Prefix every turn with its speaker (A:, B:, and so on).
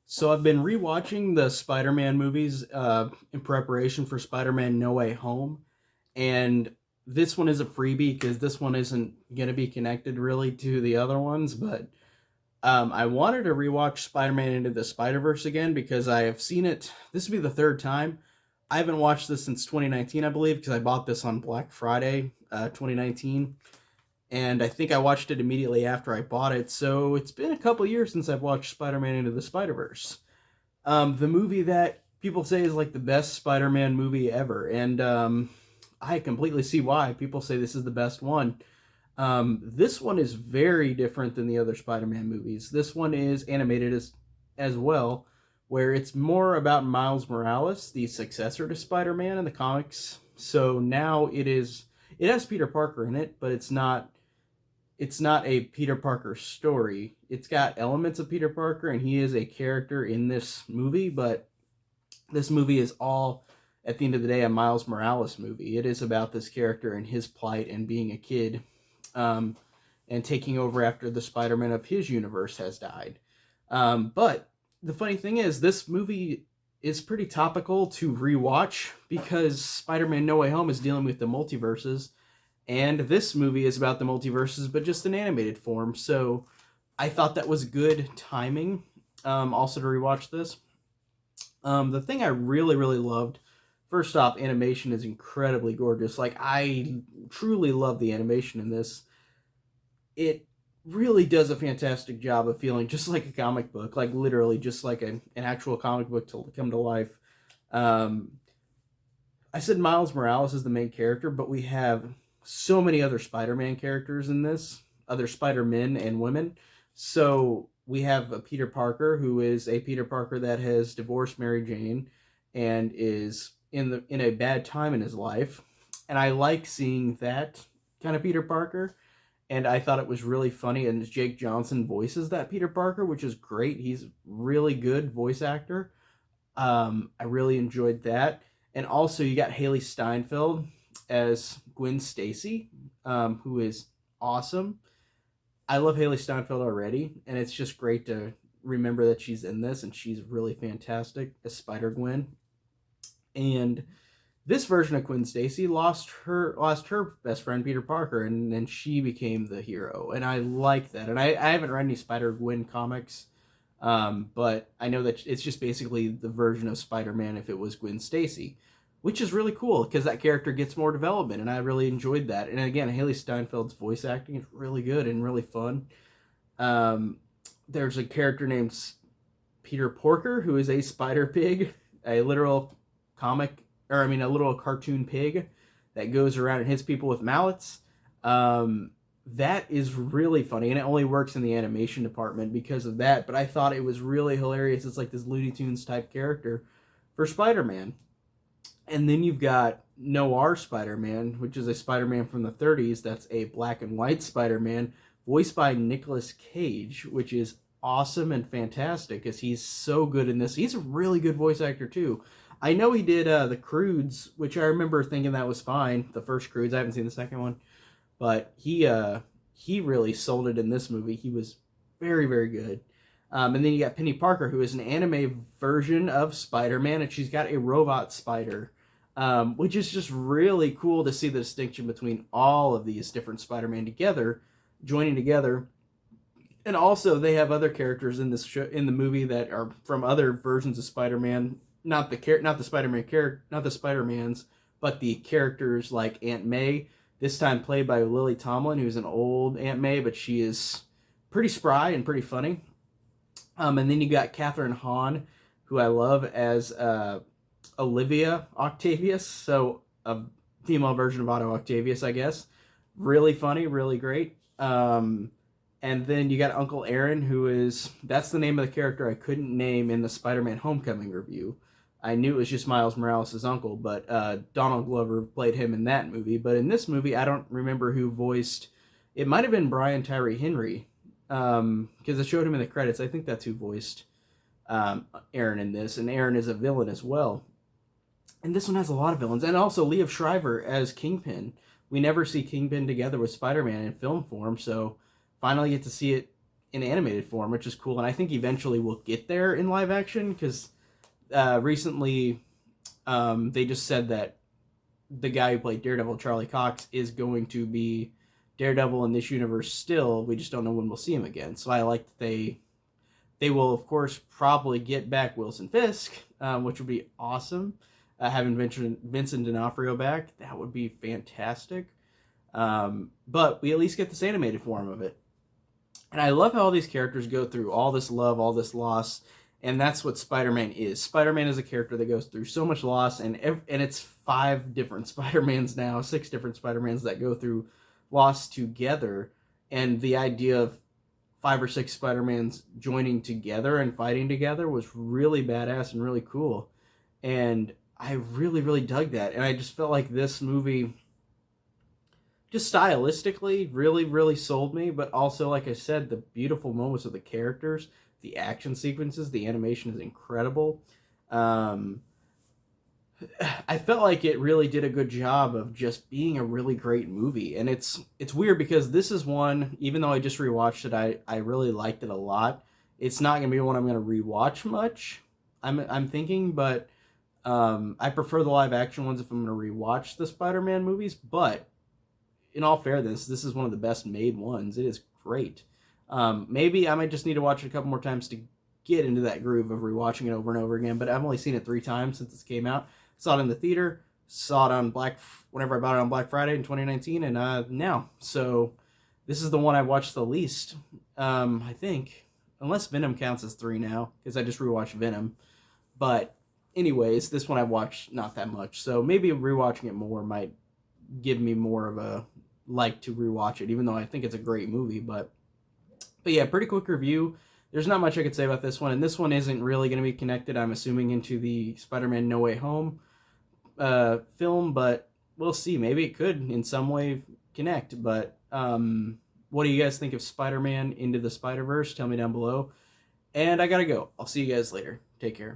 A: So I've been rewatching the Spider-Man movies in preparation for Spider-Man No Way Home, and this one is a freebie because this one isn't going to be connected really to the other ones. But I wanted to rewatch Spider-Man Into the Spider-Verse again because I have seen it. This will be the third time. I haven't watched this since 2019, I believe, because I bought this on Black Friday, 2019, and I think I watched it immediately after I bought it. So it's been a couple years since I've watched Spider-Man Into the Spider-Verse, the movie that people say is like the best Spider-Man movie ever, and I completely see why people say this is the best one. This one is very different than the other Spider-Man movies. This one is animated as well, where it's more about Miles Morales, the successor to Spider-Man in the comics. So now it has Peter Parker in it, but it's not a Peter Parker story. It's got elements of Peter Parker, and he is a character in this movie, but this movie is all, at the end of the day, a Miles Morales movie. It is about this character and his plight and being a kid, um, and taking over after the Spider-Man of his universe has died. But the funny thing is, this movie is pretty topical to rewatch because Spider-Man No Way Home is dealing with the multiverses, and this movie is about the multiverses, but just in animated form. So I thought that was good timing. Also to rewatch this. The thing I really, really loved, first off, animation is incredibly gorgeous. Like, I truly love the animation in this. It really does a fantastic job of feeling just like a comic book, like literally just like an actual comic book to come to life. Um, I said Miles Morales is the main character, but we have so many other Spider-Man characters in this, other Spider-Men and women. So we have a Peter Parker who is a Peter Parker that has divorced Mary Jane and is in a bad time in his life. And I like seeing that kind of Peter Parker. And I thought it was really funny. And Jake Johnson voices that Peter Parker, which is great. He's really good voice actor. I really enjoyed that. And also, you got Haley Steinfeld as Gwen Stacy, who is awesome. I love Haley Steinfeld already, and it's just great to remember that she's in this, and she's really fantastic as Spider Gwen. And this version of Gwen Stacy lost her best friend Peter Parker, and then she became the hero, and I like that. And I haven't read any Spider Gwen comics, but I know that it's just basically the version of Spider Man if it was Gwen Stacy, which is really cool because that character gets more development, and I really enjoyed that. And again, Haley Steinfeld's voice acting is really good and really fun. Um, there's a character named Peter Porker who is a spider pig, a literal comic, or I mean, a little cartoon pig that goes around and hits people with mallets. Um, that is really funny, and it only works in the animation department because of that. But I thought it was really hilarious. It's like this Looney Tunes type character for Spider-Man. And then you've got Noir Spider-Man, which is a Spider-Man from the 30s. That's a black and white Spider-Man, voiced by Nicolas Cage, which is awesome and fantastic because he's so good in this. He's a really good voice actor too. I know he did the Croods, which I remember thinking that was fine. The first Croods, I haven't seen the second one, but he really sold it in this movie. He was very, very good. And then you got Penny Parker, who is an anime version of Spider-Man, and she's got a robot spider, which is just really cool to see the distinction between all of these different Spider-Man together, joining together. And also, they have other characters in this show, in the movie, that are from other versions of Spider-Man. Not the Spider-Man character, not the Spider-Mans, but the characters like Aunt May. This time played by Lily Tomlin, who's an old Aunt May, but she is pretty spry and pretty funny. And then you got Catherine Hahn, who I love as Olivia Octavius, so a female version of Otto Octavius, I guess. Really funny, really great. And then you got Uncle Aaron, that's the name of the character I couldn't name in the Spider-Man Homecoming review. I knew it was just Miles Morales' uncle, but Donald Glover played him in that movie. But in this movie, I don't remember who voiced. It might have been Brian Tyree Henry, because it showed him in the credits. I think that's who voiced Aaron in this, and Aaron is a villain as well. And this one has a lot of villains, and also Liev Schreiber as Kingpin. We never see Kingpin together with Spider-Man in film form, so finally get to see it in animated form, which is cool. And I think eventually we'll get there in live action because recently they just said that the guy who played Daredevil, Charlie Cox, is going to be Daredevil in this universe still. We just don't know when we'll see him again. So I like that they will, of course, probably get back Wilson Fisk, which would be awesome. Having Vincent D'Onofrio back, that would be fantastic. But we at least get this animated form of it. And I love how all these characters go through all this love, all this loss, and that's what Spider-Man is. Spider-Man is a character that goes through so much loss, and it's 5 different Spider-Mans now, 6 different Spider-Mans that go through loss together, and the idea of 5 or 6 Spider-Mans joining together and fighting together was really badass and really cool, and I really, really dug that, and I just felt like this movie, just stylistically, really, really sold me, but also, like I said, the beautiful moments of the characters, the action sequences, the animation is incredible. I felt like it really did a good job of just being a really great movie, and it's weird because this is one, even though I just rewatched it, I really liked it a lot. It's not gonna be one I'm gonna rewatch much, I'm thinking, but I prefer the live action ones if I'm gonna rewatch the Spider-Man movies. But in all fairness, this is one of the best made ones. It is great. Maybe I might just need to watch it a couple more times to get into that groove of rewatching it over and over again. But I've only seen it 3 times since it came out. Saw it in the theater, saw it on whenever I bought it on Black Friday in 2019, and now. So this is the one I watched the least, I think, unless Venom counts as 3 now, because I just rewatched Venom. But anyways, this one I watched not that much, so maybe rewatching it more might give me more of a like to rewatch it, even though I think it's a great movie. But yeah, pretty quick review. There's not much I could say about this one, and this one isn't really going to be connected, I'm assuming, into the Spider-Man No Way Home film, but we'll see. Maybe it could in some way connect. But what do you guys think of Spider-Man Into the Spider-Verse? Tell me down below. And I gotta go. I'll see you guys later. Take care.